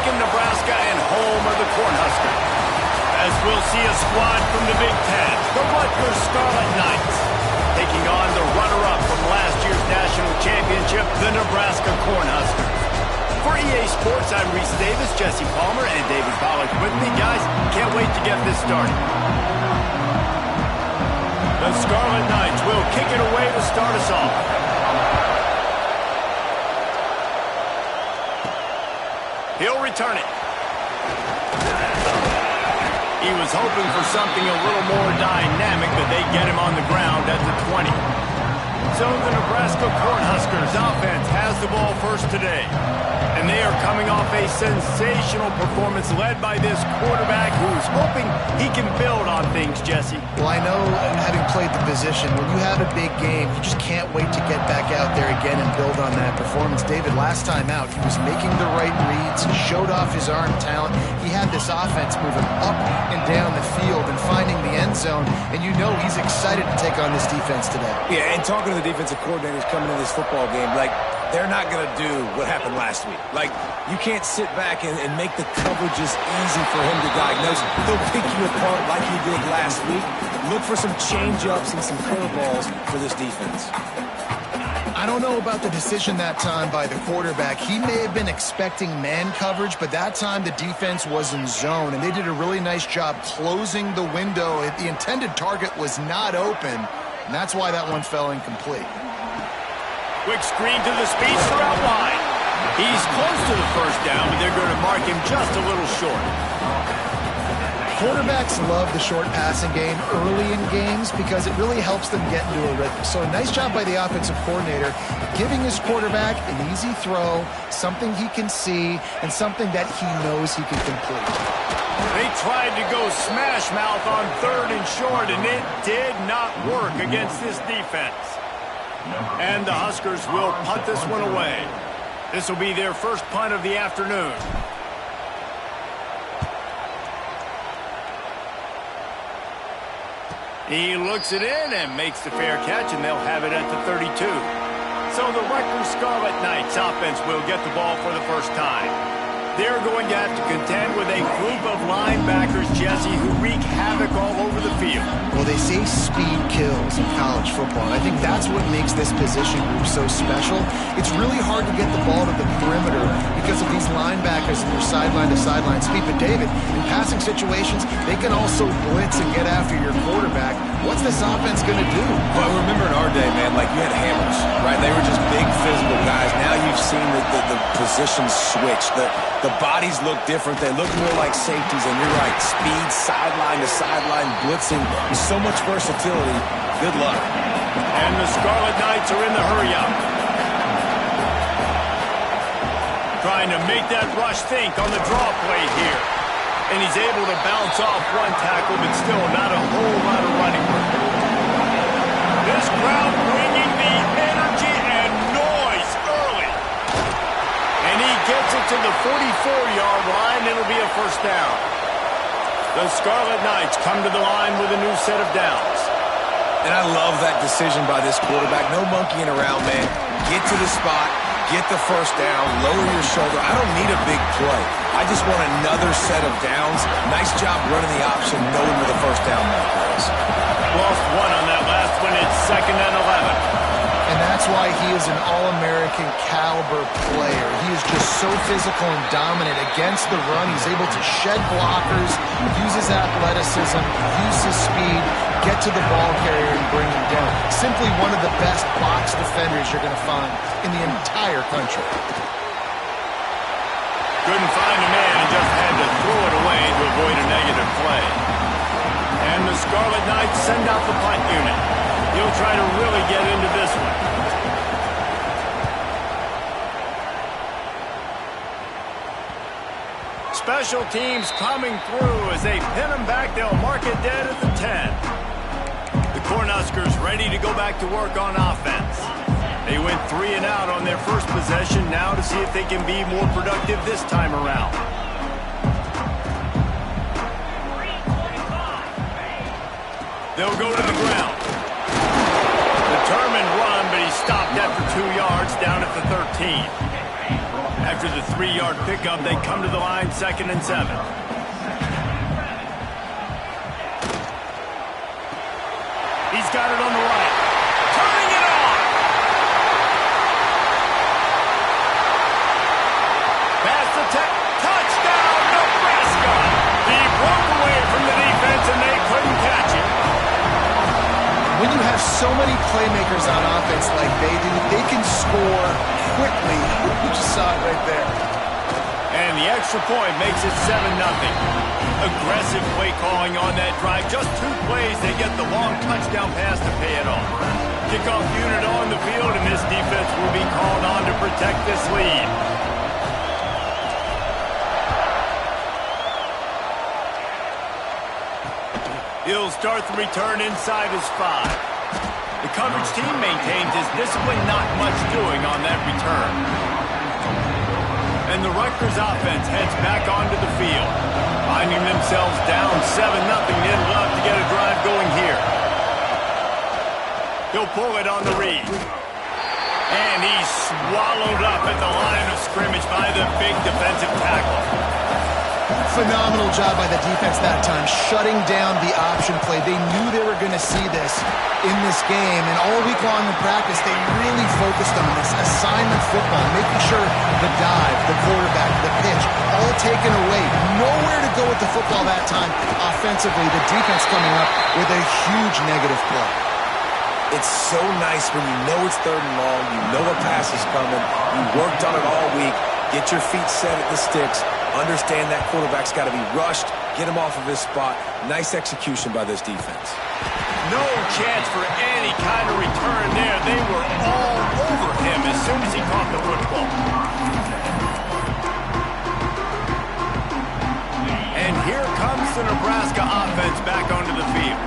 Lincoln, Nebraska, and home of the Cornhuskers. As we'll see a squad from the Big Ten, the Rutgers Scarlet Knights, taking on the runner-up from last year's national championship, the Nebraska Cornhuskers. For EA Sports, I'm Reese Davis, Jesse Palmer, and David Pollack with me. Guys, can't wait to get this started. The Scarlet Knights will kick it away to start us off. He'll return it. He was hoping for something a little more dynamic, but they get him on the ground at the 20. So the Nebraska Cornhuskers offense has the ball first today. And they are coming off a sensational performance led by this quarterback who's hoping he can build on things, Jesse. Well, I know, having played the position, when you have a big game, you just can't wait to get back out there again and build on that performance. David, last time out, he was making the right reads. He showed off his arm talent. He had this offense moving up and down the field and finding the end zone. And you know he's excited to take on this defense today. Yeah, and talking to the defensive coordinators coming into this football game, like, they're not going to do what happened last week. Like, you can't sit back and make the coverages easy for him to diagnose. He'll pick you apart like he did last week. Look for some change-ups and some curveballs for this defense. I don't know about the decision that time by the quarterback. He may have been expecting man coverage, but that time the defense was in zone, and they did a really nice job closing the window. The intended target was not open, and that's why that one fell incomplete. Quick screen to the speedster out wide. He's close to the first down, but they're going to mark him just a little short. Quarterbacks love the short passing game early in games because it really helps them get into a rhythm. So a nice job by the offensive coordinator giving his quarterback an easy throw, something he can see, and something that he knows he can complete. They tried to go smash mouth on 3rd and short, and it did not work against this defense. And the Huskers will punt this one away. This will be their first punt of the afternoon. He looks it in and makes the fair catch, and they'll have it at the 32. So the Rutgers Scarlet Knights offense will get the ball for the first time. They're going to have to contend with a group of linebackers, Jesse, who wreak havoc all over the field. Well, they say speed kills in college football, and I think that's what makes this position group so special. It's really hard to get the ball to the perimeter because of these linebackers and their sideline-to-sideline speed. But, David, in passing situations, they can also blitz and get after your quarterback. What's this offense going to do? Well, remember in our day, man, like, you had hammers, right? They were just big physical guys. Now you've seen the positions switch. The bodies look different. They look more like safeties, and you're right. Speed, sideline to sideline, blitzing. There's so much versatility. Good luck. And the Scarlet Knights are in the hurry-up. Trying to make that rush think on the draw play here. And he's able to bounce off one tackle, but still not a whole lot of running room. This crowd bringing the energy and noise early. And he gets it to the 44-yard line. It'll be a first down. The Scarlet Knights come to the line with a new set of downs. And I love that decision by this quarterback. No monkeying around, man. Get to the spot, get the first down, lower your shoulder. I don't need a big play. I just want another set of downs. Nice job running the option, knowing where the first down marker is. Lost one on that last one. It's 2nd and 11. And that's why he is an All-American caliber player. He is just so physical and dominant against the run. He's able to shed blockers, use his athleticism, use his speed, get to the ball carrier and bring him down. Simply one of the best box defenders you're going to find in the entire country. Couldn't find a man and just had to throw it away to avoid a negative play. And the Scarlet Knights send out the punt unit. He'll try to really get into this one. Special teams coming through as they pin him back. They'll mark it dead at the 10. The Cornhuskers ready to go back to work on offense. They went 3 and out on their first possession, now to see if they can be more productive this time around. They'll go to the ground. Determined run, but he stopped after 2 yards down at the 13. After After the 3-yard pickup, they come to the line 2nd and 7. He's got it on the right. Turning it on. Pass attempt. Touchdown, Nebraska. He broke away from the defense, and they couldn't catch it. When you have so many playmakers on offense like they do, they can score quickly. You just saw it right there. And the extra point makes it 7-0. Aggressive play calling on that drive. Just 2 plays, they get the long touchdown pass to pay it off. Kickoff unit on the field, and this defense will be called on to protect this lead. He'll start the return inside his 5. The coverage team maintains his discipline, not much doing on that return. And the Rutgers offense heads back onto the field. Finding themselves down 7-0, they'd love to get a drive going here. He'll pull it on the read. And he's swallowed up at the line of scrimmage by the big defensive tackle. Phenomenal job by the defense that time, shutting down the option play. They knew they were going to see this in this game, and all week long in practice, they really focused on this assignment football, making sure the dive, the quarterback, the pitch, all taken away. Nowhere to go with the football that time. Offensively, the defense coming up with a huge negative play. It's so nice when you know it's 3rd and long, you know a pass is coming, you worked on it all week, get your feet set at the sticks, understand that quarterback's got to be rushed, get him off of his spot. Nice execution by this defense. No chance for any kind of return there. They were all over him as soon as he caught the football. And here comes the Nebraska offense back onto the field.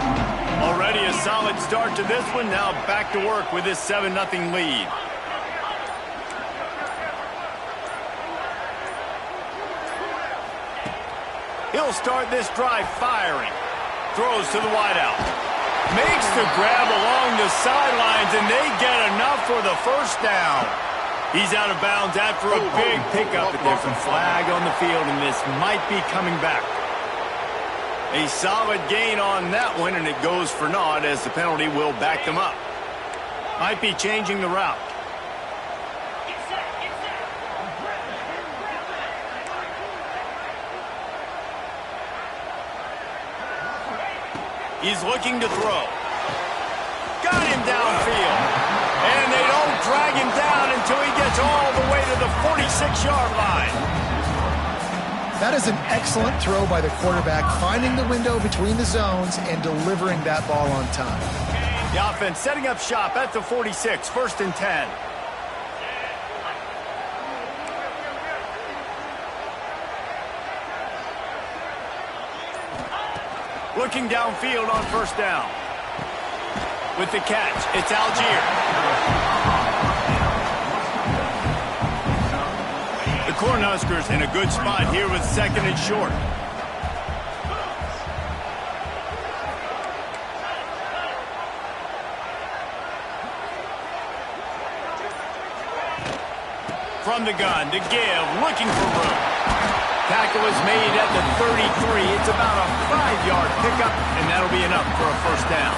Already a solid start to this one. Now back to work with this 7-0 lead. He'll start this drive firing. Throws to the wideout. Makes the grab along the sidelines, and they get enough for the first down. He's out of bounds after a big pickup, but there's a flag on the field, and this might be coming back. A solid gain on that one, and it goes for naught as the penalty will back them up. Might be changing the route. He's looking to throw. Got him downfield. And they don't drag him down until he gets all the way to the 46-yard line. That is an excellent throw by the quarterback, finding the window between the zones and delivering that ball on time. The offense setting up shop at the 46, 1st and 10. Looking downfield on 1st down. With the catch, it's Algier. The Cornhuskers in a good spot here with 2nd and short. From the gun to give, looking for room. Tackle is made at the 33. It's about a 5-yard pickup, and that'll be enough for a 1st down.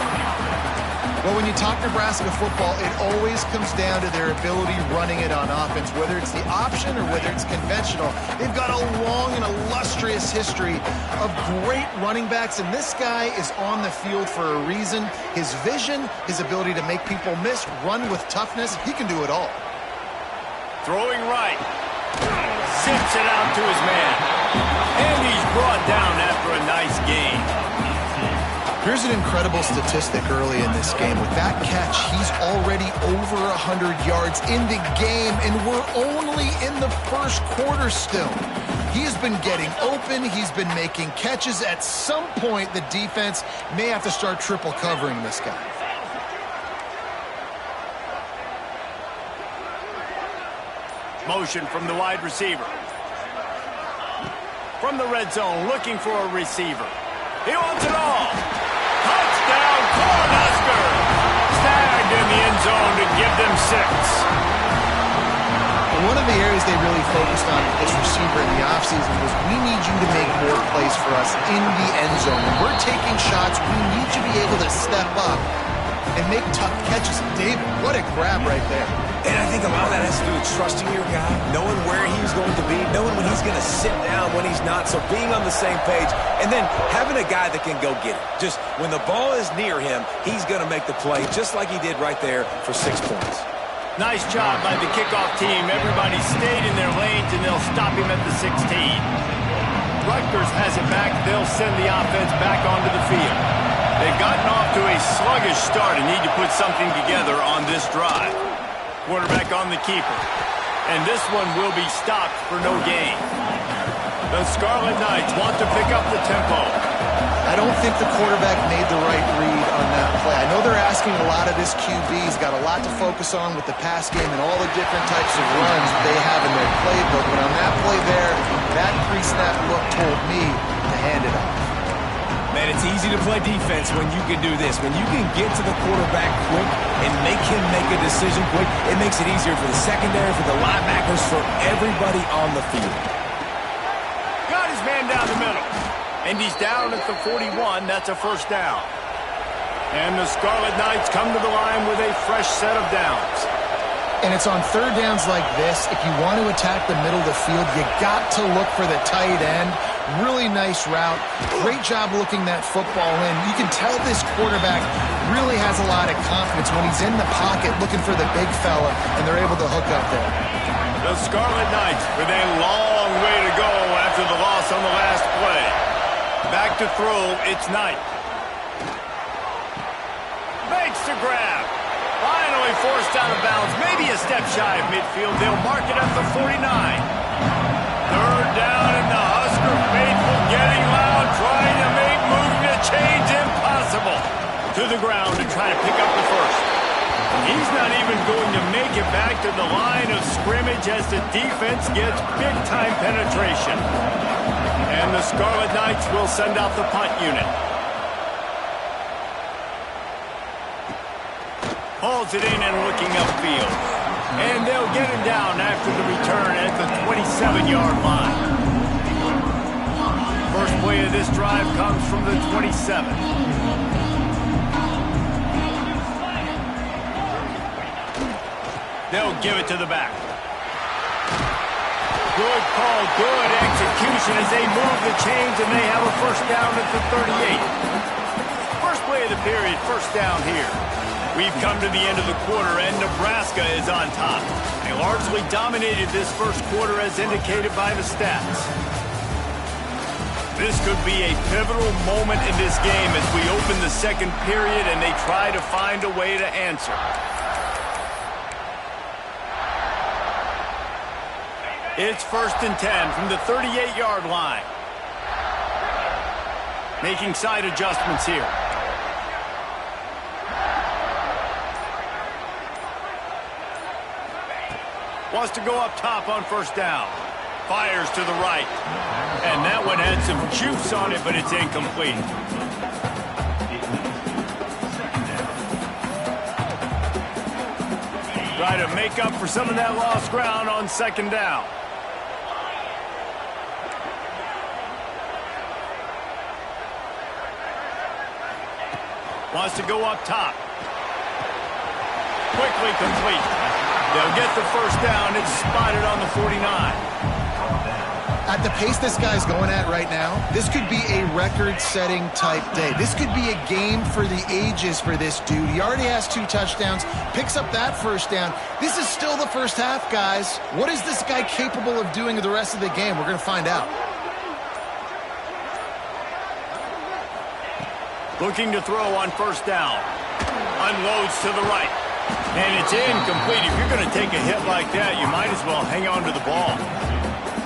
Well, when you talk Nebraska football, it always comes down to their ability running it on offense, whether it's the option or whether it's conventional. They've got a long and illustrious history of great running backs, and this guy is on the field for a reason. His vision, his ability to make people miss, run with toughness, he can do it all. Throwing right. Zips it out to his man. And he's brought down after a nice gain. Here's an incredible statistic early in this game. With that catch, he's already over 100 yards in the game, and we're only in the 1st quarter still. He's been getting open. He's been making catches. At some point, the defense may have to start triple covering this guy. Motion from the wide receiver. From the red zone, looking for a receiver. He wants it all. Touchdown, Cornhuskers! Snagged in the end zone to give them 6. One of the areas they really focused on with this receiver in the offseason was we need you to make more plays for us in the end zone. When we're taking shots, we need you to be able to step up and make tough catches. David, what a grab right there. And I think a lot of that has to do with trusting your guy, knowing where he's going to be, knowing when he's going to sit down, when he's not, so being on the same page, and then having a guy that can go get it. Just when the ball is near him, he's going to make the play, just like he did right there for 6 points. Nice job by the kickoff team. Everybody stayed in their lanes, and they'll stop him at the 16. Rutgers has it back. They'll send the offense back onto the field. They've gotten off to a sluggish start and need to put something together on this drive. Quarterback on the keeper. And this one will be stopped for no gain. The Scarlet Knights want to pick up the tempo. I don't think the quarterback made the right read on that play. I know they're asking a lot of this QB. He's got a lot to focus on with the pass game and all the different types of runs that they have in their playbook. But on that play there, that pre-snap look told me to hand it off. Man, it's easy to play defense when you can do this. When you can get to the quarterback quick and make him make a decision quick, it makes it easier for the secondary, for the linebackers, for everybody on the field. Got his man down the middle. And he's down at the 41. That's a first down. And the Scarlet Knights come to the line with a fresh set of downs. And it's on third downs like this. If you want to attack the middle of the field, you got to look for the tight end. Really nice route. Great job looking that football in. You can tell this quarterback really has a lot of confidence when he's in the pocket looking for the big fella, and they're able to hook up there. The Scarlet Knights with a long way to go after the loss on the last play. Back to throw, it's Knight. Makes the grab. Finally forced out of bounds. Maybe a step shy of midfield. They'll mark it at the 49. Third down, and the Husker faithful getting loud, trying to make moving the chains impossible. To the ground to try to pick up the first. He's not even going to make it back to the line of scrimmage as the defense gets big-time penetration. And the Scarlet Knights will send out the punt unit. Hauls it in and looking upfield. And they'll get him down after the return at the 27-yard line. First play of this drive comes from the 27. They'll give it to the back. Good call, good execution as they move the chains, and they have a first down at the 38. First play of the period, first down here. We've come to the end of the quarter, and Nebraska is on top. They largely dominated this first quarter as indicated by the stats. This could be a pivotal moment in this game as we open the second period and they try to find a way to answer. It's 1st and 10 from the 38-yard line. Making side adjustments here. Wants to go up top on first down. Fires to the right. And that one had some juice on it, but it's incomplete. Try to make up for some of that lost ground on second down. Wants to go up top. Quickly complete. They'll get the first down. It's spotted on the 49. At the pace this guy's going at right now, this could be a record-setting type day. This could be a game for the ages for this dude. He already has 2 touchdowns, picks up that first down. This is still the first half, guys. What is this guy capable of doing in the rest of the game? We're going to find out. Looking to throw on first down. Unloads to the right. And it's incomplete. If you're going to take a hit like that, you might as well hang on to the ball.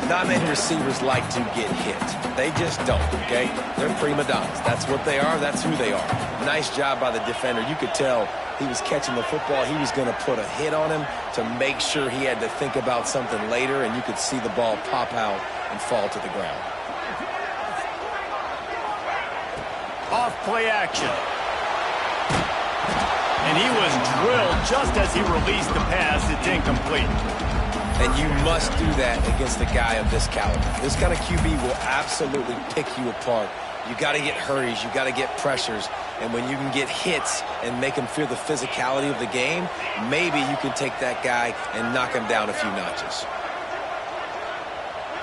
Not many receivers like to get hit. They just don't, okay? They're prima donnas. That's what they are. That's who they are. Nice job by the defender. You could tell he was catching the football. He was going to put a hit on him to make sure he had to think about something later, and you could see the ball pop out and fall to the ground. Off play action. And he was drilled just as he released the pass. It's incomplete. And you must do that against a guy of this caliber. This kind of QB will absolutely pick you apart. You got to get hurries. You got to get pressures. And when you can get hits and make him feel the physicality of the game, maybe you can take that guy and knock him down a few notches.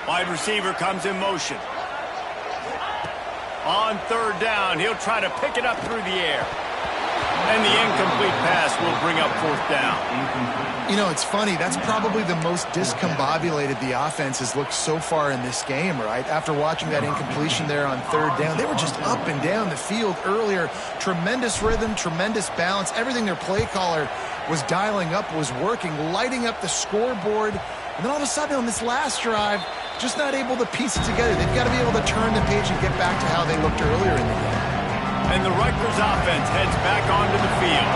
Wide receiver comes in motion. On third down, he'll try to pick it up through the air. And the incomplete pass will bring up fourth down. You know, it's funny. That's probably the most discombobulated the offense has looked so far in this game, right? After watching that incompletion there on third down, they were just up and down the field earlier. Tremendous rhythm, tremendous balance. Everything their play caller was dialing up was working, lighting up the scoreboard. And then all of a sudden on this last drive, just not able to piece it together. They've got to be able to turn the page and get back to how they looked earlier in the game. And the Rutgers offense heads back onto the field.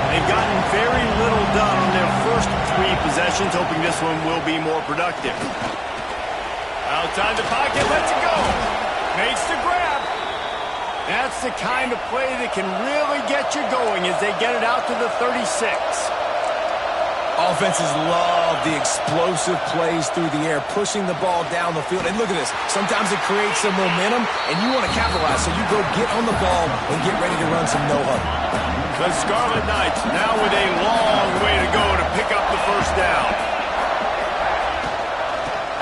They've gotten very little done on their first 3 possessions, hoping this one will be more productive. Outside the pocket, lets it go. Makes the grab. That's the kind of play that can really get you going as they get it out to the 36. Offenses love the explosive plays through the air, pushing the ball down the field. And look at this. Sometimes it creates some momentum, and you want to capitalize. So you go get on the ball and get ready to run some no-huddle. The Scarlet Knights now with a long way to go to pick up the first down.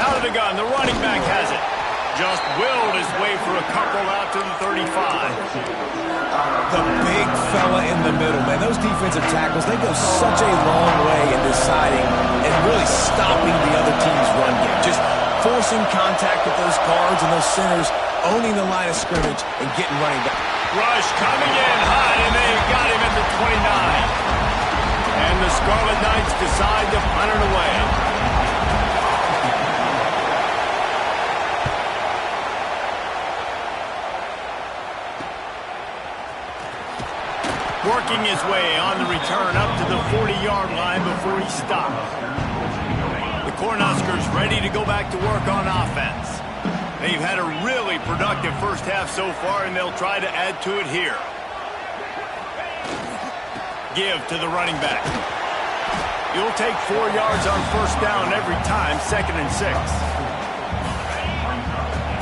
Out of the gun, the running back has it. Just willed his way for a couple out to the 35. The big fella in the middle, man. Those defensive tackles, they go such a long way in deciding and really stopping the other team's run game. Just forcing contact with those guards and those centers, owning the line of scrimmage and getting running back. Rush coming in high, and they got him at the 29. And the Scarlet Knights decide to punt it away. Working his way on the return up to the 40-yard line before he stopped. The Cornhuskers ready to go back to work on offense. They've had a really productive first half so far, and they'll try to add to it here. Give to the running back. You'll take 4 yards on first down every time, 2nd and 6.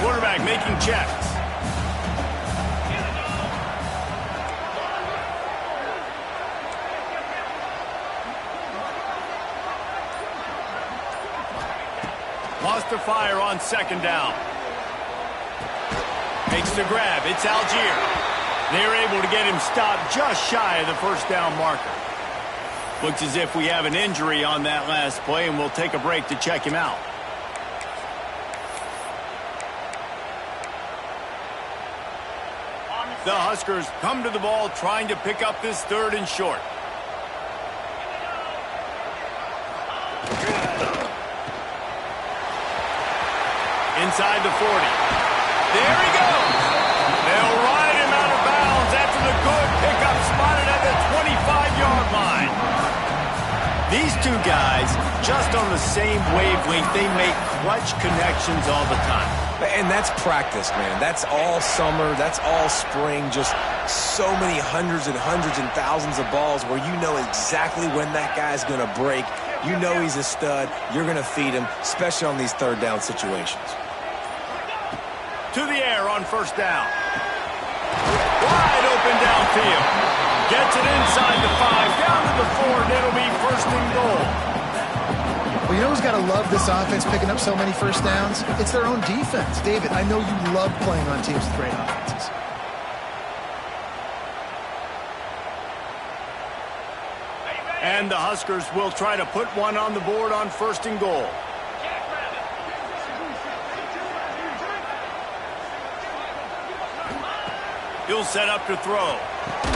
Quarterback making checks. Lost the fire on 2nd down. Makes the grab. It's Algier. They're able to get him stopped just shy of the first down marker. Looks as if we have an injury on that last play, and we'll take a break to check him out. The Huskers come to the ball trying to pick up this 3rd and short. Inside the 40. There he goes. They'll ride him out of bounds after the good pickup spotted at the 25-yard line. These 2 guys, just on the same wavelength, they make clutch connections all the time. And that's practice, man. That's all summer. That's all spring. Just so many hundreds and thousands of balls where you know exactly when that guy's going to break. You know he's a stud. You're going to feed him, especially on these 3rd down situations. To the air on first down. Wide open downfield. Gets it inside the 5, down to the 4, and it'll be 1st and goal. Well, you know who's got to love this offense picking up so many first downs? It's their own defense. David, I know you love playing on teams with great offenses. And the Huskers will try to put one on the board on 1st and goal. He'll set up to throw.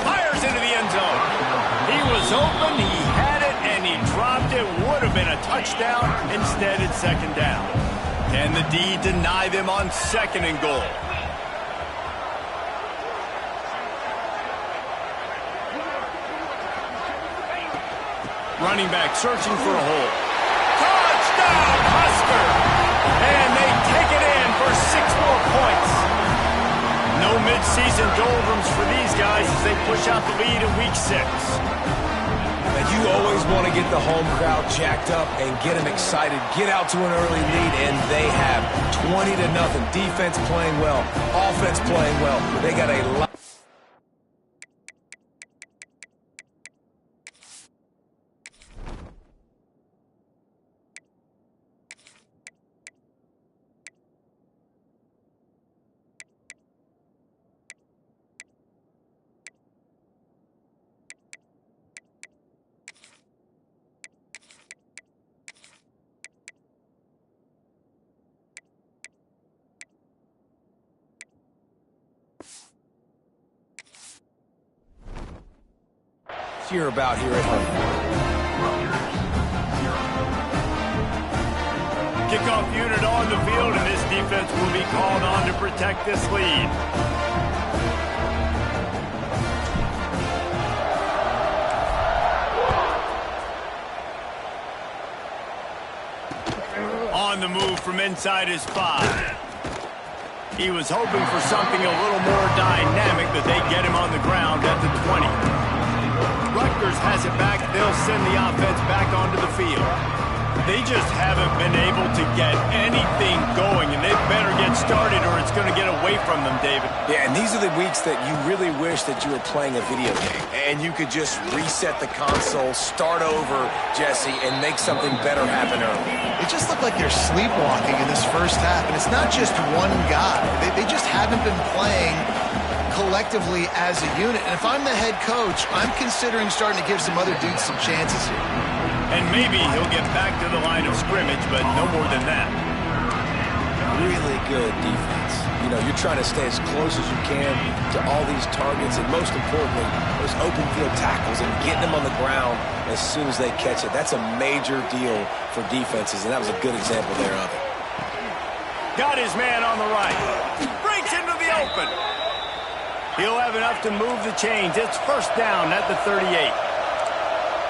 Fires into the end zone. He was open, he had it, and he dropped it. Would have been a touchdown. Instead, it's 2nd down. Can the D deny them on 2nd and goal? Running back searching for a hole. Touchdown, Husker! And they take it in for 6 more points. No mid-season doldrums for these guys as they push out the lead in Week 6. Now, you always want to get the home crowd jacked up and get them excited, get out to an early lead, and they have 20-0. Defense playing well, offense playing well. They got a lot. Hear about here at home. Kickoff unit on the field, and this defense will be called on to protect this lead. On the move from inside his 5. He was hoping for something a little more dynamic, but they get him on the ground at the 20. Rutgers has it back. They'll send the offense back onto the field. They just haven't been able to get anything going, and they better get started or it's going to get away from them, David. Yeah, and these are the weeks that you really wish that you were playing a video game, and you could just reset the console, start over, Jesse, and make something better happen early. It just looked like they're sleepwalking in this first half, and it's not just one guy. They just haven't been playing collectively as a unit. And if I'm the head coach, I'm considering starting to give some other dudes some chances here. And maybe he'll get back to the line of scrimmage, but no more than that. Really good defense. You know, you're trying to stay as close as you can to all these targets, and most importantly, those open field tackles and getting them on the ground as soon as they catch it. That's a major deal for defenses, and that was a good example there of it. Got his man on the right. Breaks into the open. He'll have enough to move the chains. It's first down at the 38.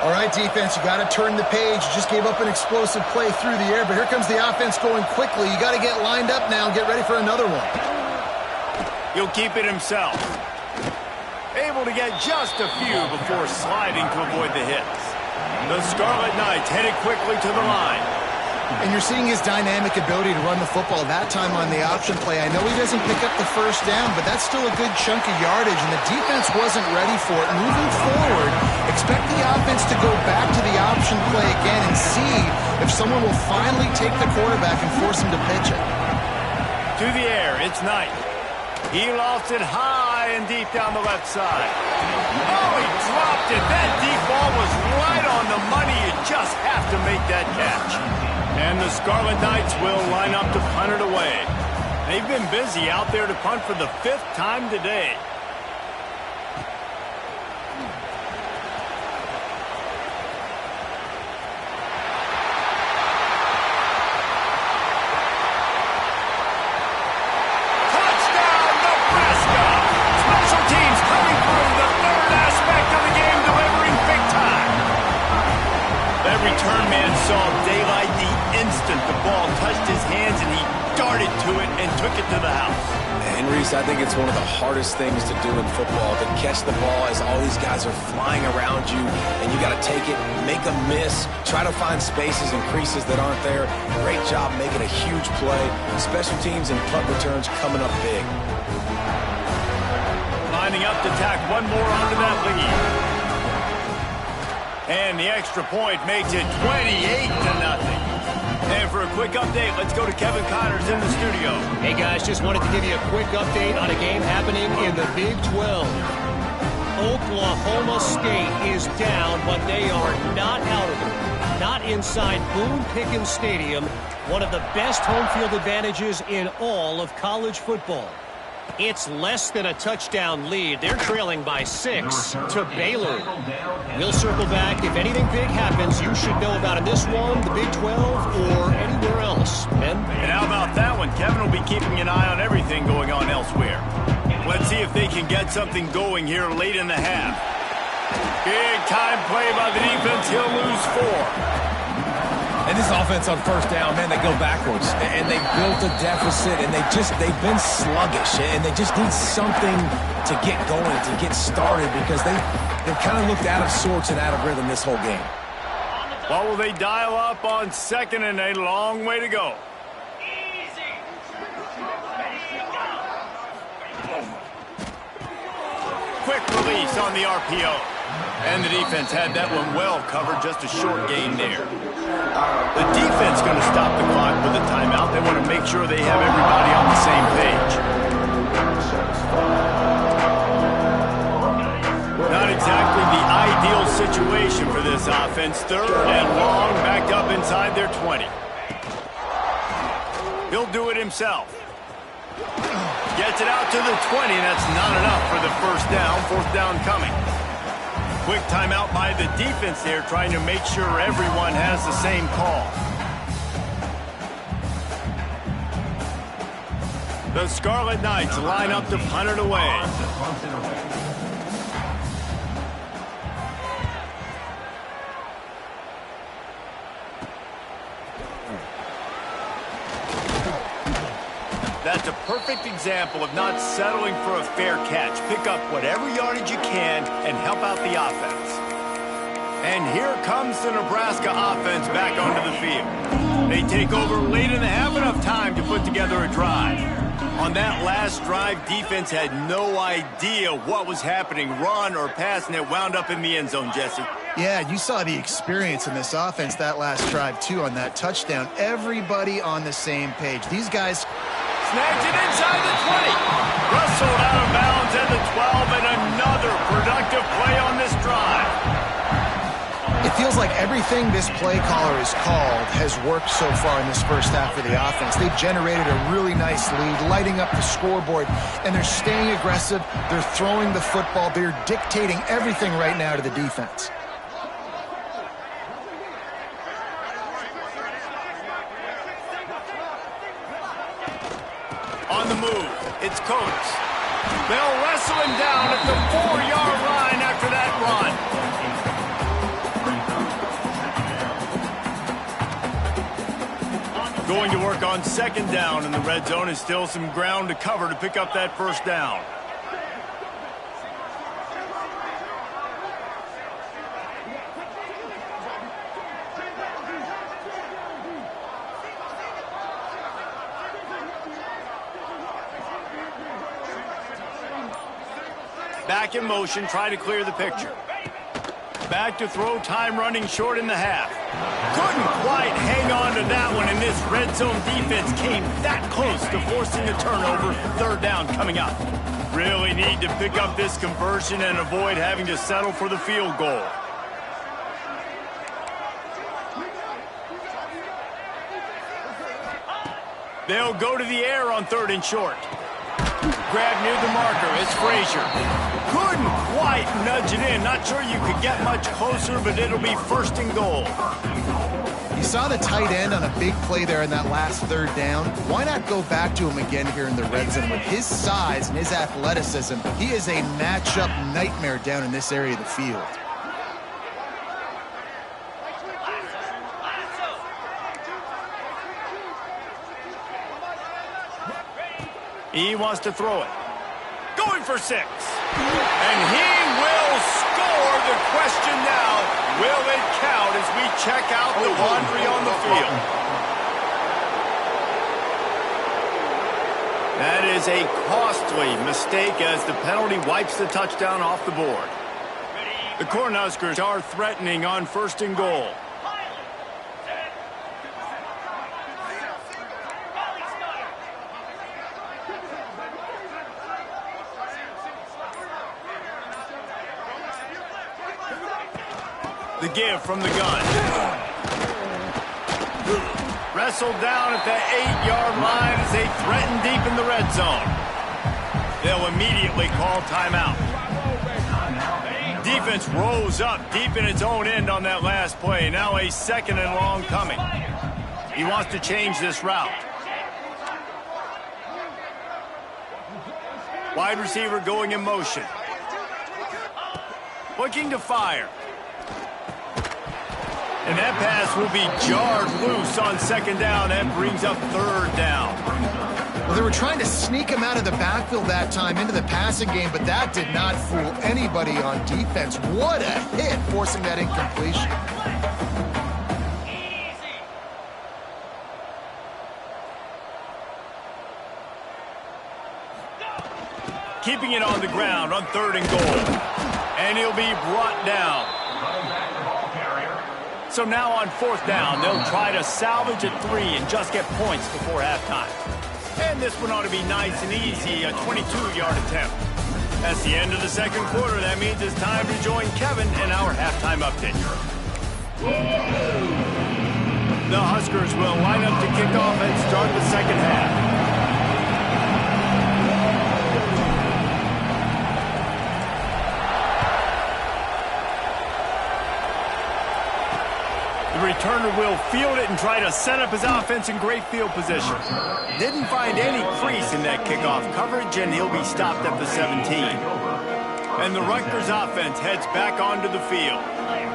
All right, defense, you got to turn the page. You just gave up an explosive play through the air, but here comes the offense going quickly. You got to get lined up now and get ready for another one. He'll keep it himself. Able to get just a few before sliding to avoid the hits. The Scarlet Knights headed quickly to the line. And you're seeing his dynamic ability to run the football that time on the option play. I know he doesn't pick up the first down, but that's still a good chunk of yardage, and the defense wasn't ready for it. And moving forward, expect the offense to go back to the option play again and see if someone will finally take the quarterback and force him to pitch it. To the air, it's Knight. He lost it high and deep down the left side. Oh, he dropped it. That deep ball was right on the money. You just have to make that catch. And the Scarlet Knights will line up to punt it away. They've been busy out there to punt for the 5th time today. Touchdown, Nebraska! Special teams coming through, the 3rd aspect of the game, delivering big time. That return man saw daylight the instant the ball touched his hands, and he darted to it and took it to the house. And Reese, I think it's one of the hardest things to do in football, to catch the ball as all these guys are flying around you, and you got to take it, make a miss, try to find spaces and creases that aren't there. Great job making a huge play. Special teams and punt returns coming up big. Lining up to tack one more onto that lead. And the extra point makes it 28-0. And for a quick update, let's go to Kevin Connors in the studio. Hey, guys, just wanted to give you a quick update on a game happening in the Big 12. Oklahoma State is down, but they are not out of it. Not inside Boone Pickens Stadium, one of the best home field advantages in all of college football. It's less than a touchdown lead. They're trailing by 6 to Baylor. We'll circle back. If anything big happens, you should know about in this one, the Big 12, or anywhere else. And how about that one? Kevin will be keeping an eye on everything going on elsewhere. Let's see if they can get something going here late in the half. Big time play by the defense. He'll lose 4. And this offense on first down, man, they go backwards. And they built a deficit, and they've been sluggish. And they just need something to get going, to get started, because they've kind of looked out of sorts and out of rhythm this whole game. What will they dial up on second and a long way to go? Quick release on the RPO. And the defense had that one well covered, just a short gain there. The defense going to stop the clock with a timeout. They want to make sure they have everybody on the same page. Not exactly the ideal situation for this offense. Third and long, backed up inside their 20. He'll do it himself. Gets it out to the 20. That's not enough for the first down. Fourth down coming. Quick timeout by the defense there, trying to make sure everyone has the same call. The Scarlet Knights line up to punt it away. That's a perfect example of not settling for a fair catch. Pick up whatever yardage you can and help out the offense. And here comes the Nebraska offense back onto the field. They take over late in the half, enough time to put together a drive. On that last drive, defense had no idea what was happening, run or pass, and it wound up in the end zone, Jesse. Yeah, you saw the experience in this offense that last drive, too, on that touchdown. Everybody on the same page. These guys... Snagged it inside the 20. Wrestled out of bounds at the 12, and another productive play on this drive. It feels like everything this play caller has called has worked so far in this first half of the offense. They've generated a really nice lead, lighting up the scoreboard, and they're staying aggressive. They're throwing the football. They're dictating everything right now to the defense. On the move, it's Coates. They'll wrestle him down at the 4-yard line after that run. Going to work on second down in the red zone is still some ground to cover to pick up that first down. Back in motion, try to clear the picture. Back to throw, time running short in the half. Couldn't quite hang on to that one, and this red zone defense came that close to forcing a turnover. Third down coming up. Really need to pick up this conversion and avoid having to settle for the field goal. They'll go to the air on third and short. Grab near the marker. It's Frazier. Couldn't quite nudge it in. Not sure you could get much closer, but it'll be first and goal. You saw the tight end on a big play there in that last third down. Why not go back to him again here in the red zone? With his size and his athleticism, he is a matchup nightmare down in this area of the field. He wants to throw it. Going for 6. And he will score. The question now, will it count as we check out the laundry on the field? That is a costly mistake as the penalty wipes the touchdown off the board. The Cornhuskers are threatening on first and goal. The give from the gun. Wrestled down at the 8-yard line as they threaten deep in the red zone. They'll immediately call timeout. Defense rose up deep in its own end on that last play. Now a second and long coming. He wants to change this route. Wide receiver going in motion. And that pass will be jarred loose on second down. That brings up third down. Well, they were trying to sneak him out of the backfield that time into the passing game, but that did not fool anybody on defense. What a hit, forcing that incompletion. Keeping it on the ground on third and goal. And he'll be brought down. So now on fourth down, they'll try to salvage a 3 and just get points before halftime. And this one ought to be nice and easy, a 22-yard attempt. That's the end of the second quarter. That means it's time to join Kevin in our halftime update. The Huskers will line up to kick off and start the second half. The returner will field it and try to set up his offense in great field position. Didn't find any crease in that kickoff coverage, and he'll be stopped at the 17. And the Rutgers offense heads back onto the field.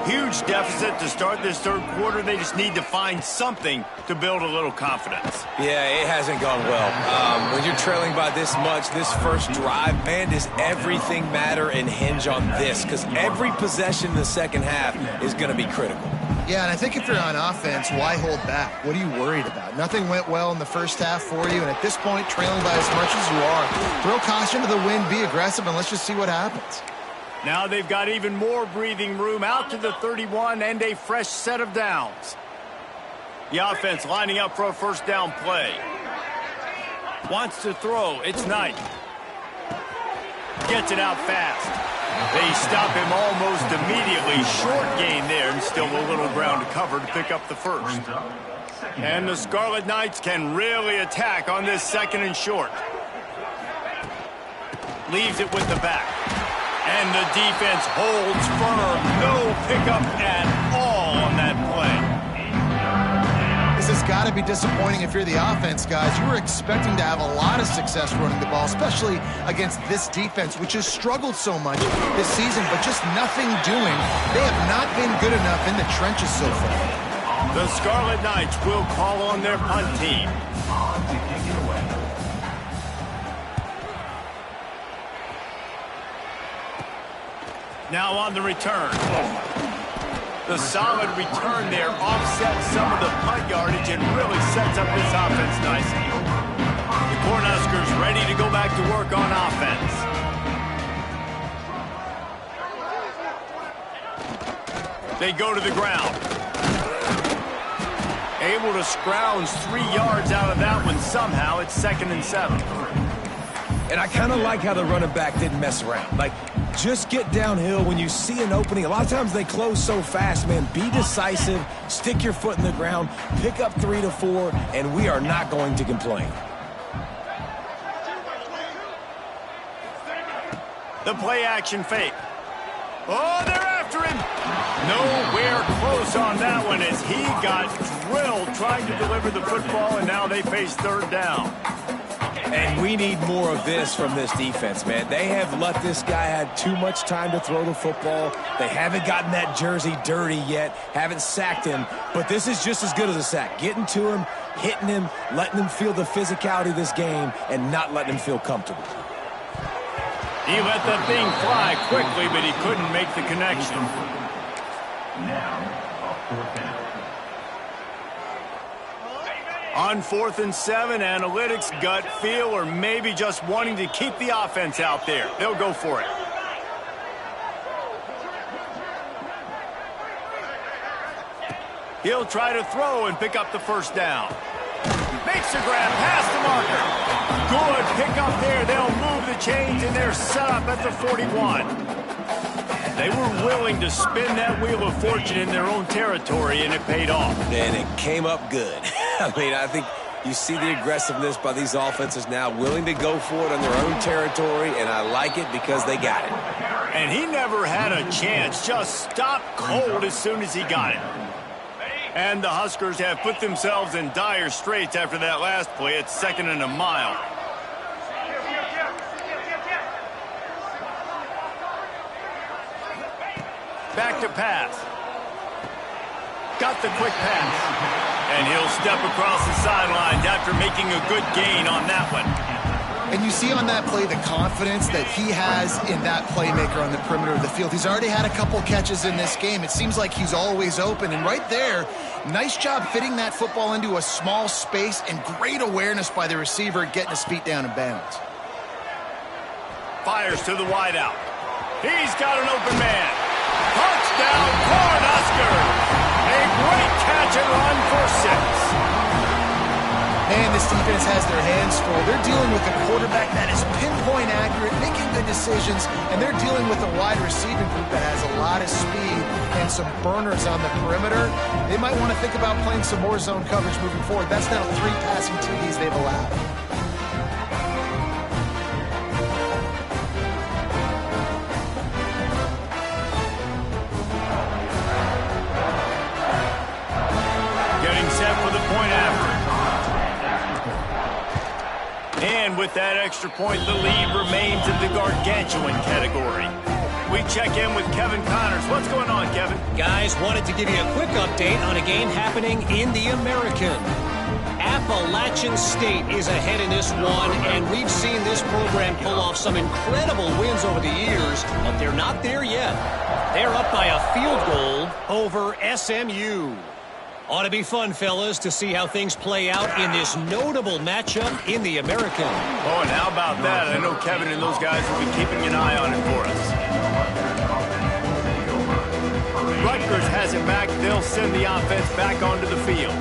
Huge deficit to start this third quarter. They just need to find something to build a little confidence. Yeah, it hasn't gone well. When you're trailing by this much, this first drive, man, does everything matter and hinge on this? Because every possession in the second half is going to be critical. Yeah, and I think if you're on offense, why hold back? What are you worried about? Nothing went well in the first half for you, and at this point, trailing by as much as you are, throw caution to the wind, be aggressive, and let's just see what happens. Now they've got even more breathing room out to the 31 and a fresh set of downs. The offense lining up for a first down play. Wants to throw. It's Knight. Gets it out fast. They stop him almost immediately. Short gain there, and still a little ground to cover to pick up the first. And the Scarlet Knights can really attack on this second and short. Leaves it with the back. And the defense holds firm. No pickup at all on that play. This has got to be disappointing if you're the offense, guys. You were expecting to have a lot of success running the ball, especially against this defense, which has struggled so much this season, but just nothing doing. They have not been good enough in the trenches so far. The Scarlet Knights will call on their punt team. Now on the return. The solid return there offsets some of the punt yardage and really sets up this offense nicely. The Cornhuskers ready to go back to work on offense. They go to the ground. Able to scrounge 3 yards out of that one somehow. It's 2nd and 7. And I kind of like how the running back didn't mess around. Like, just get downhill when you see an opening. A lot of times they close so fast, man. Be decisive, stick your foot in the ground, pick up 3 to 4, and we are not going to complain. The play action fake. Oh, they're after him. Nowhere close on that one as he got drilled trying to deliver the football, and now they face third down. And we need more of this from this defense, man. They have let this guy have too much time to throw the football. They haven't gotten that jersey dirty yet, haven't sacked him. But this is just as good as a sack. Getting to him, hitting him, letting him feel the physicality of this game, and not letting him feel comfortable. He let the thing fly quickly, but he couldn't make the connection. On 4th and 7, analytics, gut feel, or maybe just wanting to keep the offense out there. They'll go for it. He'll try to throw and pick up the first down. Makes the grab past the marker. Good pickup there. They'll move the chains, and they're set up at the 41. They were willing to spin that wheel of fortune in their own territory, and it paid off. And it came up good. I mean, I think you see the aggressiveness by these offenses now, willing to go for it on their own territory, and I like it because they got it. And he never had a chance, just stopped cold as soon as he got it. And the Huskers have put themselves in dire straits after that last play. It's 2nd and a mile. Back to pass. got the quick pass. And he'll step across the sidelines after making a good gain on that one. And you see on that play the confidence that he has in that playmaker on the perimeter of the field. He's already had a couple catches in this game. It seems like he's always open. And right there, nice job fitting that football into a small space and great awareness by the receiver getting his feet down in bounds. Fires to the wideout. He's got an open man. Touchdown, Broncosvsbears. A great catch and run for 6. Man, this defense has their hands full. They're dealing with a quarterback that is pinpoint accurate, making good decisions, and they're dealing with a wide receiving group that has a lot of speed and some burners on the perimeter. They might want to think about playing some more zone coverage moving forward. That's now 3 passing TDs they've allowed. Getting set for the point after. And with that extra point, the lead remains in the gargantuan category. We check in with Kevin Connors. What's going on, Kevin? Guys, wanted to give you a quick update on a game happening in the American. Appalachian State is ahead in this one, and we've seen this program pull off some incredible wins over the years, but they're not there yet. They're up by a field goal over SMU. Ought to be fun, fellas, to see how things play out in this notable matchup in the American. Oh, and how about that? I know Kevin and those guys will be keeping an eye on it for us. Rutgers has it back. They'll send the offense back onto the field.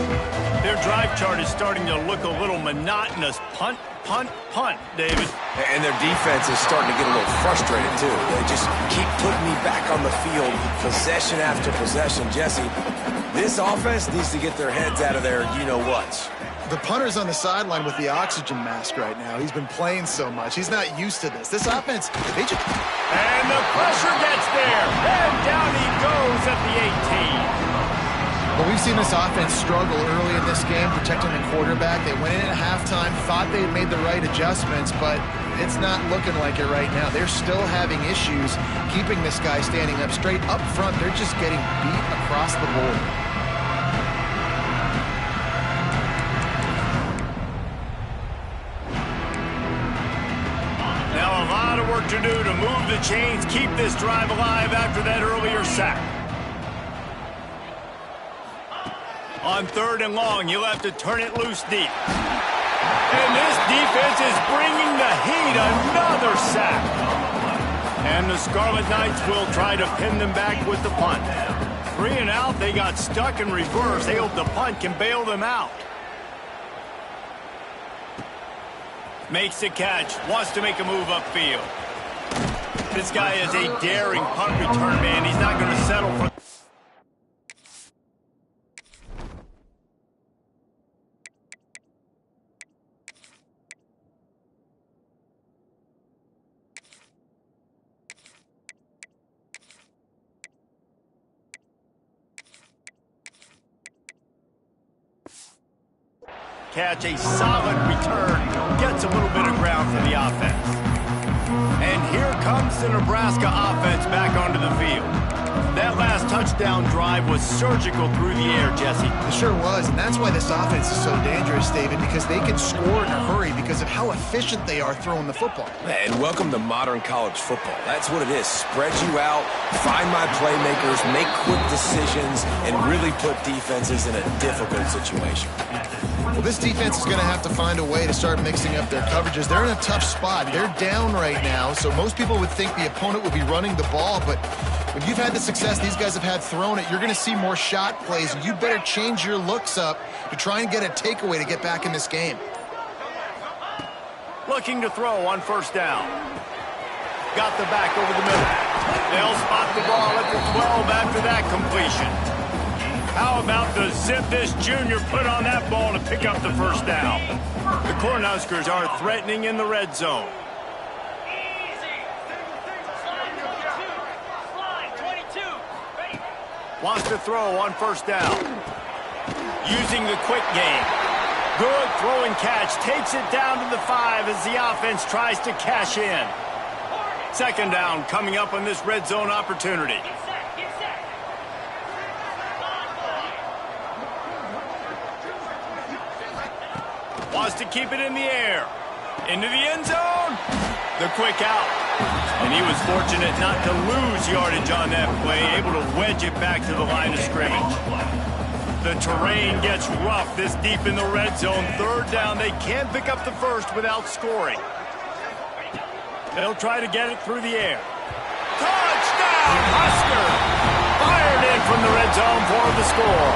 Their drive chart is starting to look a little monotonous. Punt, punt, punt, David. And their defense is starting to get a little frustrated, too. They just keep putting me back on the field, possession after possession. Jesse, this offense needs to get their heads out of their you-know-whats. The punter's on the sideline with the oxygen mask right now. He's been playing so much. He's not used to this. This offense, they just... And the pressure gets there. And down he goes at the 18. But we've seen this offense struggle early in this game, protecting the quarterback. They went in at halftime, thought they had made the right adjustments, but it's not looking like it right now. They're still having issues keeping this guy standing up straight. Up front, they're just getting beat across the board. Now a lot of work to do to move the chains, keep this drive alive after that earlier sack. On 3rd and long, you'll have to turn it loose deep. And this defense is bringing the heat. Another sack. And the Scarlet Knights will try to pin them back with the punt. 3 and out, they got stuck in reverse. They hope the punt can bail them out. Makes the catch, wants to make a move upfield. This guy is a daring punt return man. He's not going to settle for... catch, a solid return, gets a little bit of ground for the offense. And here comes the Nebraska offense back onto the field. That last touchdown drive was surgical through the air, Jesse. It sure was, and that's why this offense is so dangerous, David, because they can score in a hurry because of how efficient they are throwing the football. And welcome to modern college football. That's what it is. Spread you out, find my playmakers, make quick decisions, and really put defenses in a difficult situation. Well, this defense is going to have to find a way to start mixing up their coverages. They're in a tough spot. They're down right now, so most people would think the opponent would be running the ball, but when you've had the success these guys have had throwing it, you're going to see more shot plays, and you better change your looks up to try and get a takeaway to get back in this game. Looking to throw on 1st down. Got the back over the middle. They'll spot the ball at the 12 after that completion. How about the zip this junior put on that ball to pick up the 1st down? The Cornhuskers are threatening in the red zone. Wants to throw on 1st down. Using the quick game. Good throw and catch. Takes it down to the 5 as the offense tries to cash in. 2nd down coming up on this red zone opportunity. Wants to keep it in the air. Into the end zone. The quick out. And he was fortunate not to lose yardage on that play, able to wedge it back to the line of scrimmage. The terrain gets rough this deep in the red zone. Third down, they can't pick up the first without scoring. They'll try to get it through the air. Touchdown, Husker! Fired in from the red zone for the score.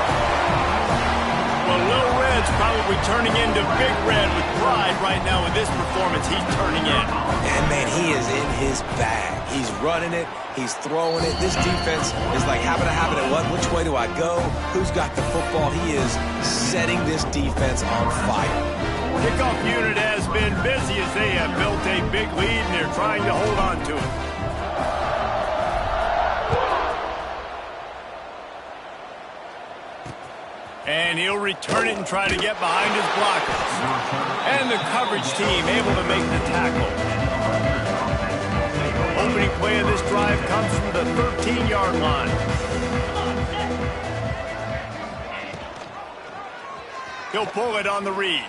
Well, Little Red's probably turning into Big Red with pride right now with this performance he's turning in. And, man, he is in his bag. He's running it. He's throwing it. This defense is like, having it. What? Which way do I go? Who's got the football? He is setting this defense on fire. Kickoff unit has been busy as they have built a big lead, and they're trying to hold on to it. And he'll return it and try to get behind his blockers. And the coverage team able to make the tackle. Opening play of this drive comes from the 13-yard line. He'll pull it on the read.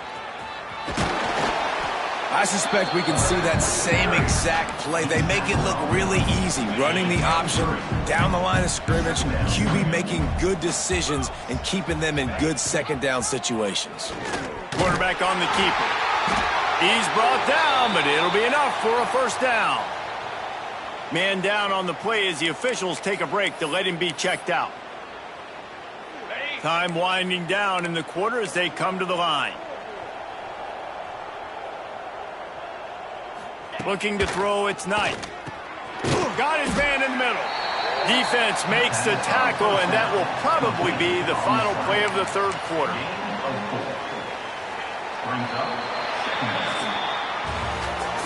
I suspect we can see that same exact play. They make it look really easy, running the option down the line of scrimmage, QB making good decisions and keeping them in good second down situations. Quarterback on the keeper. He's brought down, but it'll be enough for a first down. Man down on the play as the officials take a break to let him be checked out. Time winding down in the quarter as they come to the line. Looking to throw, it's Knight. Got his man in the middle. Defense makes the tackle, and that will probably be the final play of the third quarter.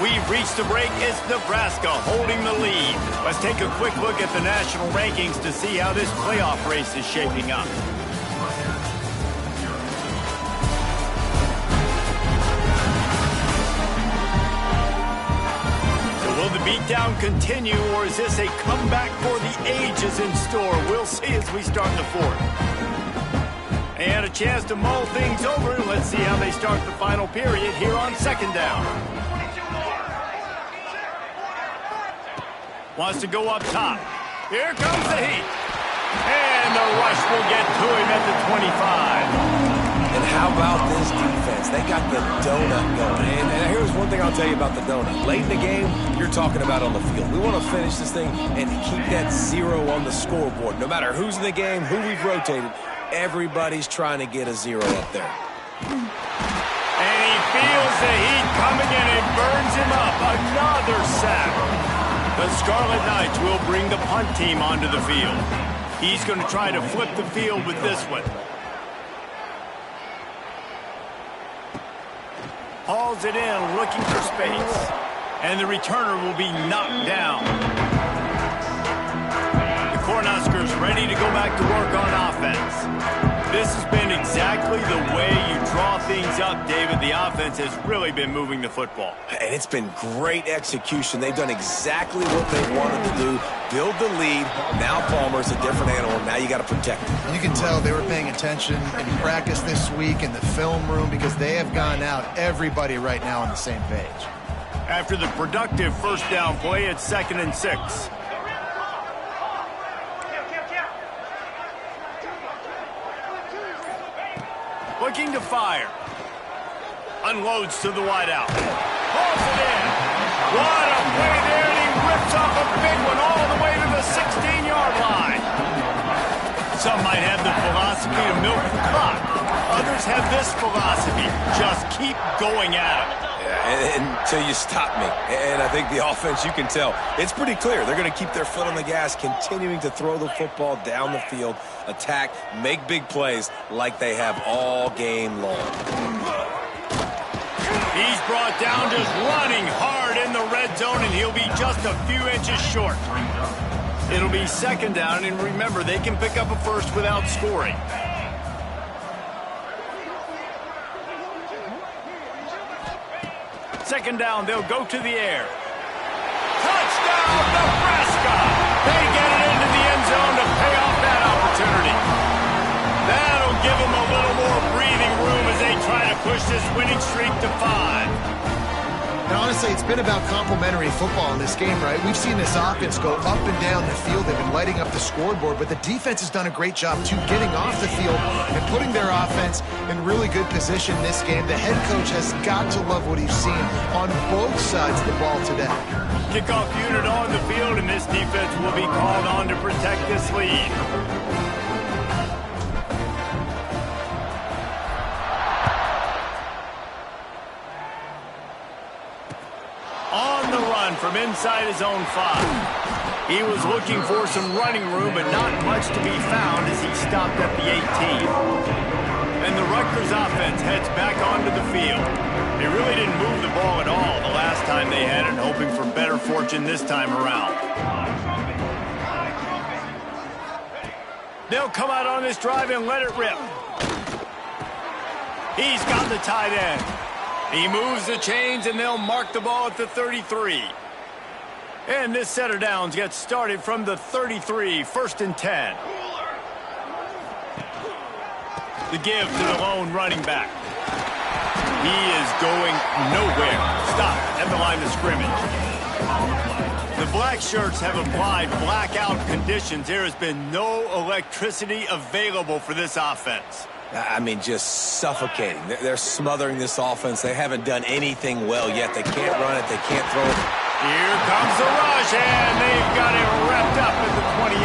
We've reached the break. It's Nebraska holding the lead. Let's take a quick look at the national rankings to see how this playoff race is shaping up. Will the beatdown continue, or is this a comeback for the ages in store? We'll see as we start the fourth. And a chance to mull things over. Let's see how they start the final period here on second down. Wants to go up top. Here comes the heat. And the rush will get to him at the 25. And how about this defense? They got the donut going. And here's one thing I'll tell you about the donut. Late in the game, you're talking about on the field. We want to finish this thing and keep that 0 on the scoreboard. No matter who's in the game, who we've rotated, everybody's trying to get a 0 up there. And he feels the heat coming and it burns him up. Another sack. The Scarlet Knights will bring the punt team onto the field. He's going to try to flip the field with this one. Hauls it in, looking for space. And the returner will be knocked down. The Cornhuskers ready to go back to work on offense. This has been exactly the way you draw things up, David. The offense has really been moving the football. And it's been great execution. They've done exactly what they wanted to do. Build the lead. Now Palmer's a different animal. Now you got to protect him. You can tell they were paying attention in practice this week in the film room because they have gone out, everybody right now on the same page. After the productive first down play, it's 2nd and 6. Looking to fire. Unloads to the wideout. Pulls it in. What a play there, and he rips off a big one all the way to the 16-yard line. Some might have the philosophy to milk the clock. Others have this philosophy. Just keep going at it. Until you stop me. And I think the offense, you can tell, it's pretty clear. They're going to keep their foot on the gas, continuing to throw the football down the field, attack, make big plays like they have all game long. He's brought down just running hard in the red zone, and he'll be just a few inches short. It'll be 2nd down, and remember, they can pick up a first without scoring. Second down, they'll go to the air. Touchdown, Nebraska! They get it into the end zone to pay off that opportunity. That'll give them a little more breathing room as they try to push push this winning streak to 5. And honestly, it's been about complementary football in this game, right? We've seen this offense go up and down the field. They've been lighting up the scoreboard, but the defense has done a great job, too, getting off the field and putting their offense in really good position this game. The head coach has got to love what he's seen on both sides of the ball today. Kickoff unit on the field, and this defense will be called on to protect this lead. On the run from inside his own 5. He was looking for some running room, but not much to be found as he stopped at the 18. And the Rutgers offense heads back onto the field. They really didn't move the ball at all the last time they had it, hoping for better fortune this time around. They'll come out on this drive and let it rip. He's got the tight end. He moves the chains, and they'll mark the ball at the 33. And this set of downs gets started from the 33, 1st and 10. The give to the lone running back. He is going nowhere. Stop at the line of scrimmage. The black shirts have applied blackout conditions. There has been no electricity available for this offense. I mean, just suffocating. They're smothering this offense. They haven't done anything well yet. They can't run it. They can't throw it. Here comes the rush, and they've got it wrapped up at the 28.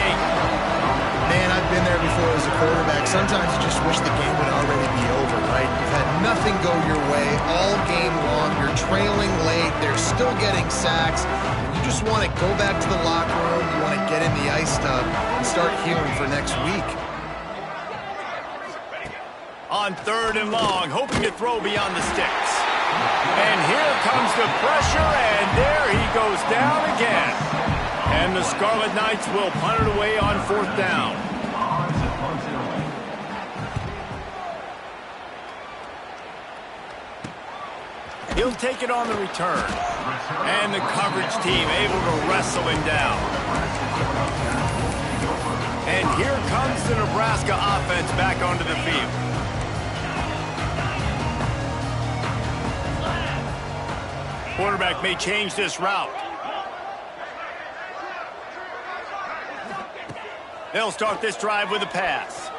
Man, I've been there before as a quarterback. Sometimes you just wish the game would already be over, right? You've had nothing go your way all game long. You're trailing late. They're still getting sacks. You just want to go back to the locker room. You want to get in the ice tub and start healing for next week. On 3rd and long, hoping to throw beyond the sticks. And here comes the pressure, and there he goes down again. And the Scarlet Knights will punt it away on 4th down. He'll take it on the return. And the coverage team able to wrestle him down. And here comes the Nebraska offense back onto the field. Quarterback may change this route. They'll start this drive with a pass.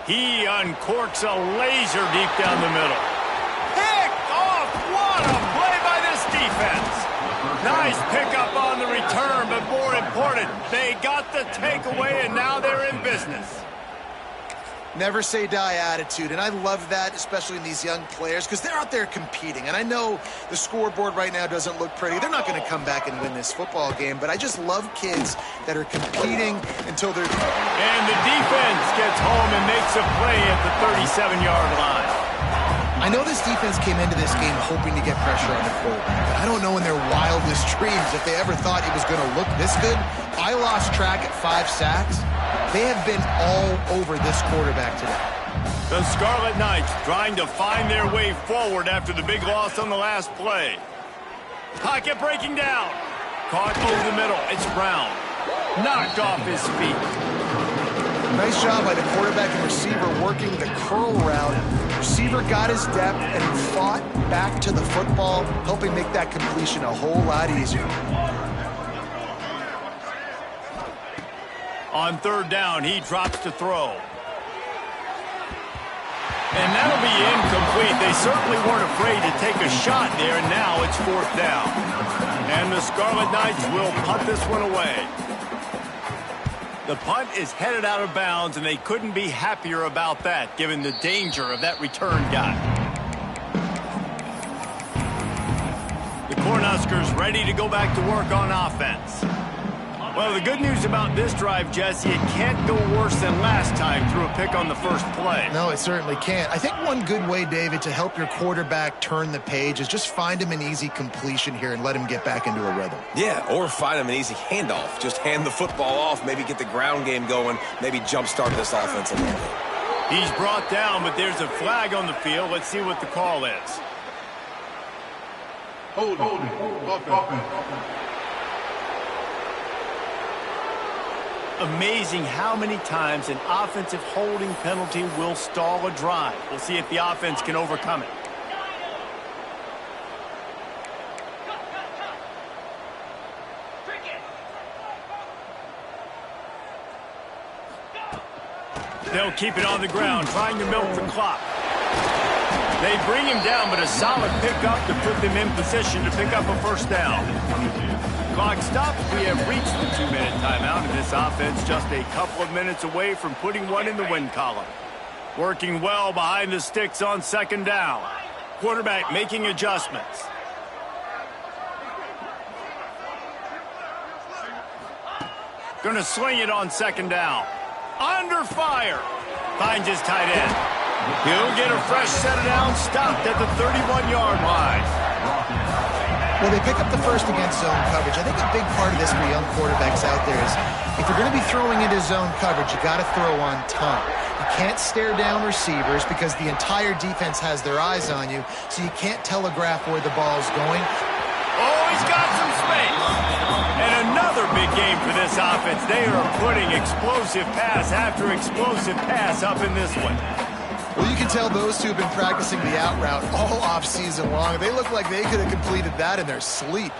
He uncorks a laser deep down the middle. Picked off! What a play by this defense! Nice pickup on the return, but more important, they got the takeaway, and now they're in business. Never say die attitude, and I love that, especially in these young players, because they're out there competing. And I know the scoreboard right now doesn't look pretty. They're not going to come back and win this football game, but I just love kids that are competing until they're... And the defense gets home and makes a play at the 37-yard line. I know this defense came into this game hoping to get pressure on the quarterback, but I don't know in their wildest dreams if they ever thought it was going to look this good. I lost track at 5 sacks. They have been all over this quarterback today. The Scarlet Knights trying to find their way forward after the big loss on the last play. Pocket breaking down. Caught over the middle. It's Brown. Knocked off his feet. Nice job by the quarterback and receiver working the curl route. Receiver got his depth and fought back to the football, helping make that completion a whole lot easier. On 3rd down, he drops to throw. And that'll be incomplete. They certainly weren't afraid to take a shot there, and now it's 4th down. And the Scarlet Knights will punt this one away. The punt is headed out of bounds, and they couldn't be happier about that, given the danger of that return guy. The Cornhuskers ready to go back to work on offense. Well, the good news about this drive, Jesse, it can't go worse than last time through a pick on the first play. No, it certainly can't. I think one good way, David, to help your quarterback turn the page is just find him an easy completion here and let him get back into a rhythm. Yeah, or find him an easy handoff. Just hand the football off, maybe get the ground game going, maybe jumpstart this offense a little bit. He's brought down, but there's a flag on the field. Let's see what the call is. Hold it. Amazing how many times an offensive holding penalty will stall a drive. We'll see if the offense can overcome it. They'll keep it on the ground, trying to milk the clock. They bring him down, but a solid pickup to put them in position to pick up a first down. Clock stops. We have reached the 2-minute timeout, and this offense just a couple of minutes away from putting one in the win column. Working well behind the sticks on second down. Quarterback making adjustments. Going to sling it on second down. Under fire. Finds his tight end. He'll get a fresh set down, stopped at the 31-yard line. Well, they pick up the first against zone coverage. I think a big part of this for young quarterbacks out there is if you're going to be throwing into zone coverage, you got to throw on time. You can't stare down receivers because the entire defense has their eyes on you, so you can't telegraph where the ball's going. Oh, he's got some space. And another big game for this offense. They are putting explosive pass after explosive pass up in this one. Well, you can tell those two have been practicing the out route all off-season long. They look like they could have completed that in their sleep.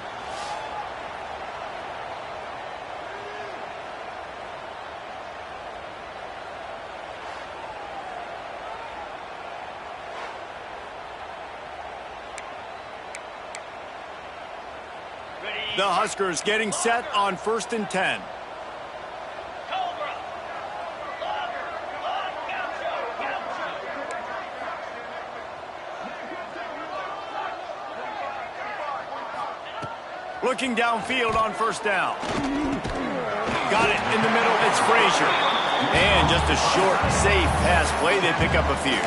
The Huskers getting set on 1st and 10. Looking downfield on first down. Got it in the middle. It's Frazier. And just a short, safe pass play. They pick up a few.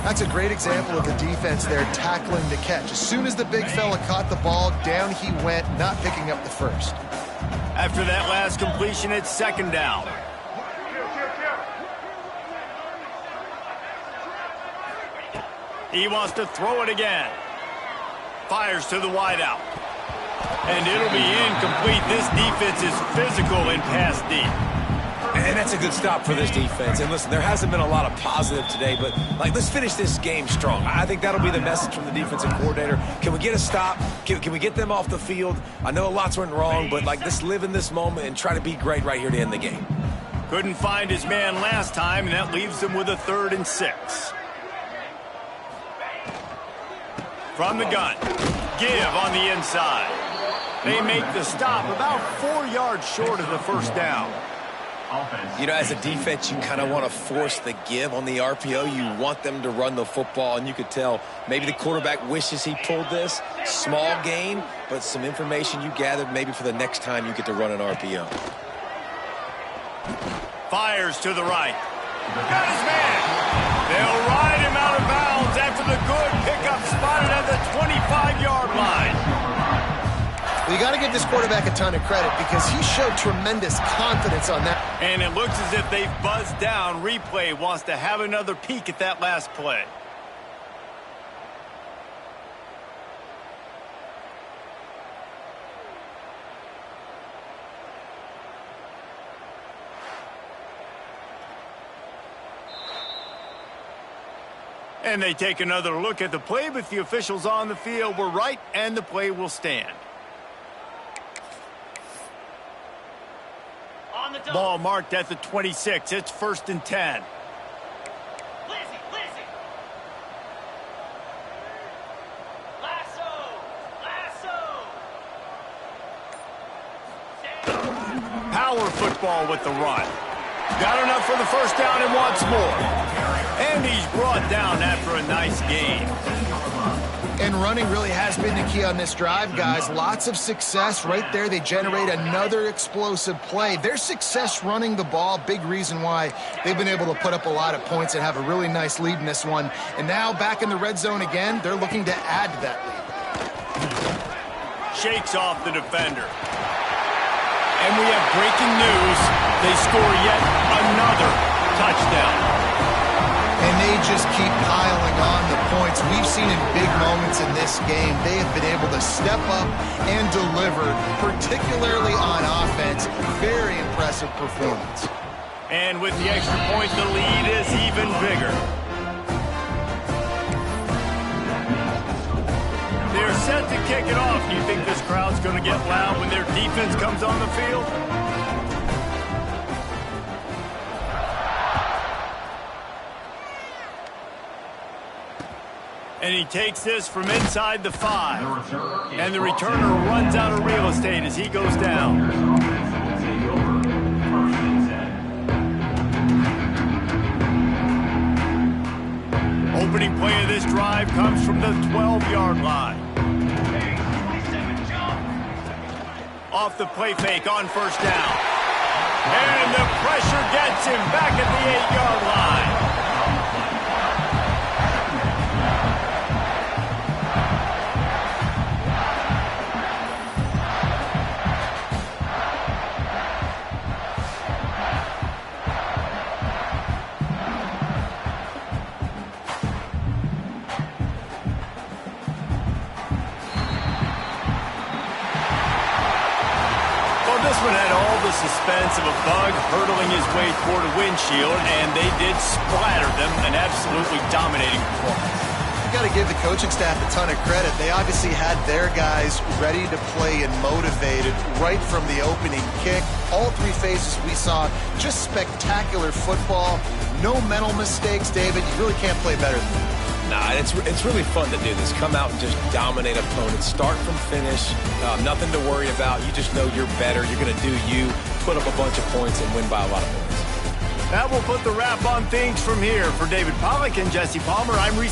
That's a great example of the defense there tackling the catch. As soon as the big fella caught the ball, down he went, not picking up the first. After that last completion, it's second down. He wants to throw it again. Fires to the wideout. And it'll be incomplete. This defense is physical in pass deep. And that's a good stop for this defense. And listen, there hasn't been a lot of positive today, but let's finish this game strong. I think that'll be the message from the defensive coordinator. Can we get a stop? Can we get them off the field? I know a lot's went wrong, but let's live in this moment and try to be great right here to end the game. Couldn't find his man last time, and that leaves him with a 3rd and 6. From the gun, give on the inside. They make the stop about 4 yards short of the first down. You know, as a defense, you kind of want to force the give on the RPO. You want them to run the football, and you could tell maybe the quarterback wishes he pulled this. Small gain, but some information you gathered maybe for the next time you get to run an RPO. Fires to the right. Got his man. They'll ride him out of bounds after the good pickup spotted at the 25-yard line. Well, you got to give this quarterback a ton of credit because he showed tremendous confidence on that. And it looks as if they've buzzed down. Replay wants to have another peek at that last play. And they take another look at the play, but the officials on the field were right, and the play will stand. Ball marked at the 26. It's 1st and 10. Power football with the run. Got enough for the first down and wants more. And he's brought down after a nice gain. And running really has been the key on this drive, guys. Lots of success right there. They generate another explosive play. Their success running the ball, big reason why they've been able to put up a lot of points and have a really nice lead in this one. And now back in the red zone again, they're looking to add to that lead. Shakes off the defender. And we have breaking news. They score yet another touchdown. And they just keep piling on the points. We've seen in big moments in this game, they have been able to step up and deliver, particularly on offense. Very impressive performance. And with the extra point, the lead is even bigger. They're set to kick it off. Do you think this crowd's going to get loud when their defense comes on the field? And he takes this from inside the 5. And the returner runs out of real estate as he goes down. Opening play of this drive comes from the 12-yard line. Off the play fake on first down. And the pressure gets him back at the 8-yard line. This one had all the suspense of a bug hurtling his way toward a windshield, and they did splatter them, an absolutely dominating performance. You got to give the coaching staff a ton of credit. They obviously had their guys ready to play and motivated right from the opening kick. All three phases we saw, just spectacular football. No mental mistakes, David. You really can't play better than that. Nah, it's really fun to do this. Come out and just dominate opponents. Start from finish. Nothing to worry about. You just know you're better. You're going to do you, put up a bunch of points, and win by a lot of points. That will put the wrap on things from here. For David Pollack and Jesse Palmer, I'm Reese